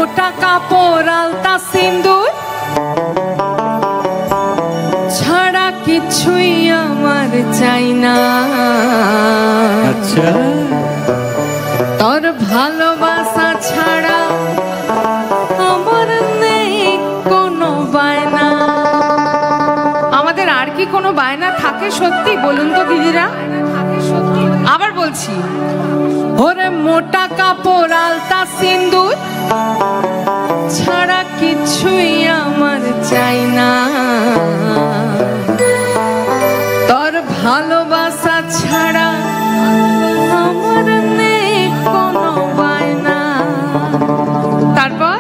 মোটা কাপড় আলতা সিন্দুর ছাড়া কিছুই আমার চাই না। আচ্ছা, তোর ভালোবাসা ছাড়া আমার নেই কোনো বায়না। আমাদের আর কি কোনো বায়না থাকে সত্যি বলুন তো দিদিরা? আবার বলছি, ওরে মোটা কাপড় আলতা সিন্দুর ছাড়া কিছুই আমার চাই না। তোর ভালোবাসা ছাড়া আমার নেই কোনো বায়না। তারপর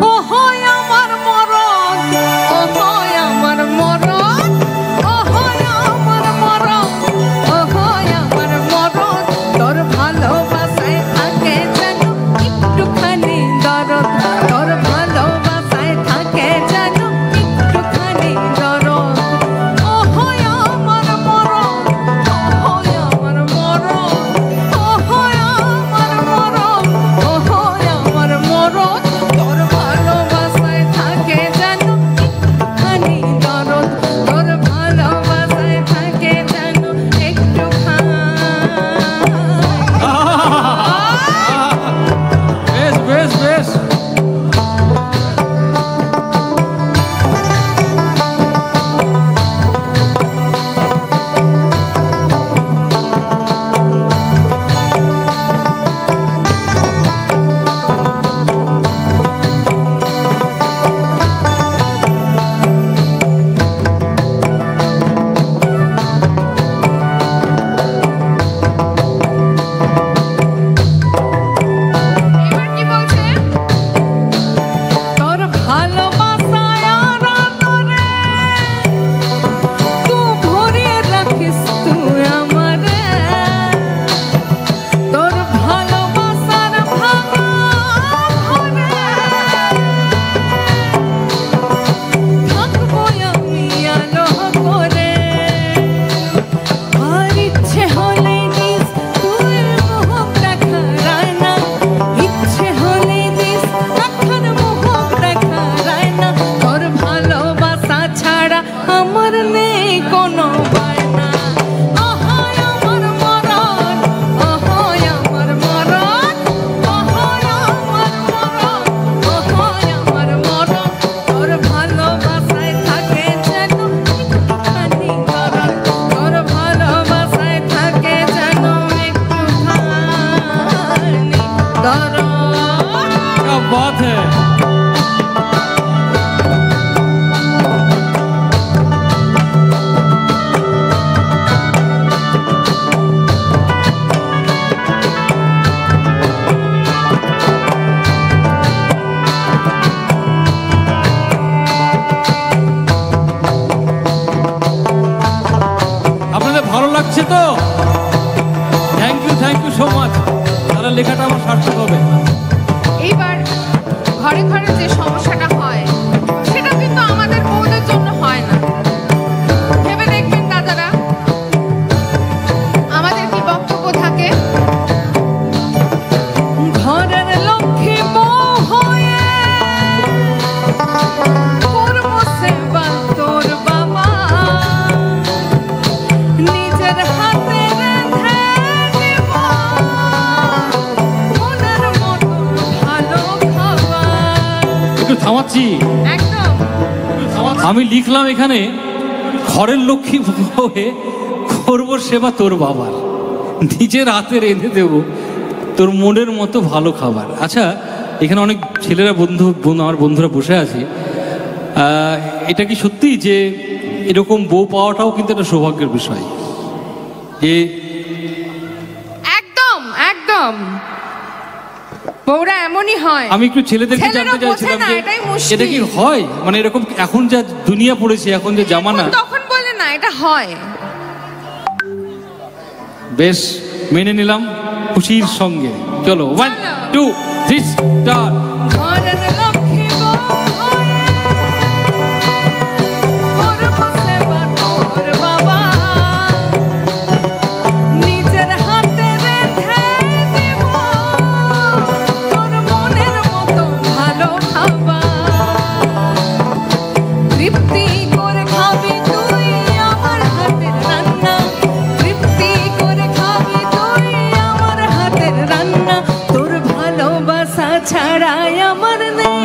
ও হয় আমার মরণ, ও হয় আমার মরণ, ও হয় আমার মরণ, ও হয় আমার মরণ। তোর ভালোবাসায় থাকে যেন একটুখানি দরদ, তোর ভালোবাসায় থাকে যেন একটুখানি দরদ। ও হয় আমার মরণ, ও হয় আমার মরণ, ও হয় আমার মরণ, ও হয় আমার মরণ। তোর ভালোবাসায় থাকে যেন একটুখানি দরদ, তোর ভালোবাসায় থাকে যেন একটুখানি। বেশ বেশ বেশ। এবার কি বলছে? তোর ভালোবাসায় আর আদরে তুই ভরিয়ে রাখিস তুই আমারে। তোর ভালোবাসার ভাঙা ঘরে থাকবো আমি আলো করে। আর ইচ্ছে হলে দিস তুই মুখ দেখা না, ইচ্ছে হলে দিস এখন মুখ দেখা না। তোর ভালোবাসা ছাড়া আমার নেই কোনো বায়না। ও হয় আমার মরণ, ও হয় আমার মরণ, ও হয় আমার মরণ, ও হয় আমার মরণ। তোর ভালোবাসায় থাকে যেন একটুখানি দরদ, তোর ভালোবাসায় থাকে যেন একটুখানি দরদ। क्या बात है। আপনাদের ভালো লাগছে তো? Thank you so much. তারা লেখাটা আমার সার্থক হবে। এইবার ঘরে ঘরে যে সমস্যাটা হয় সেটা কিন্তু আমাদের বউদের জন্য হয় না। ভেবে দেখবেন দাদারা, আমাদের কি বক্তব্য থাকে? ঘরের লক্ষ্মী বউ হয়ে করবো সেবা তোর বাবা, নিজের হাতে রেঁধে দিব মনের মতো ভালো খাবার। একটু থামাচ্ছি। একদম আমি লিখলাম এখানে, ঘরের লক্ষ্মী হয়ে করবো সেবা তোর বাবার, নিজের হাতে রেঁধে দেবো তোর মনের মতো ভালো খাবার। আচ্ছা, এখানে অনেক ছেলেরা আমার বন্ধুরা বসে আছে, এটা কি সত্যি যে এরকম বউ পাওয়াটাও কিন্তু একটা সৌভাগ্যের বিষয়? যে একদম একদম বউরা এমনই হয়। আমি একটু ছেলেদেরকে জানতে চাইছিলাম যে এটা কি হয়, মানে এরকম এখন যা দুনিয়া পড়েছে, এখন যে জামানা, তখন বলে না এটা হয়। বেশ, মেনে নিলাম খুশির সঙ্গে। চলো 1 2 3 স্টার্ট। ঘরের লক্ষ্মী বউ হয়ে করবো সেবা তোর বাবা, নিজের হাতে রেঁধে দিব তোর মনের মতো ছাড়াই আমার নেই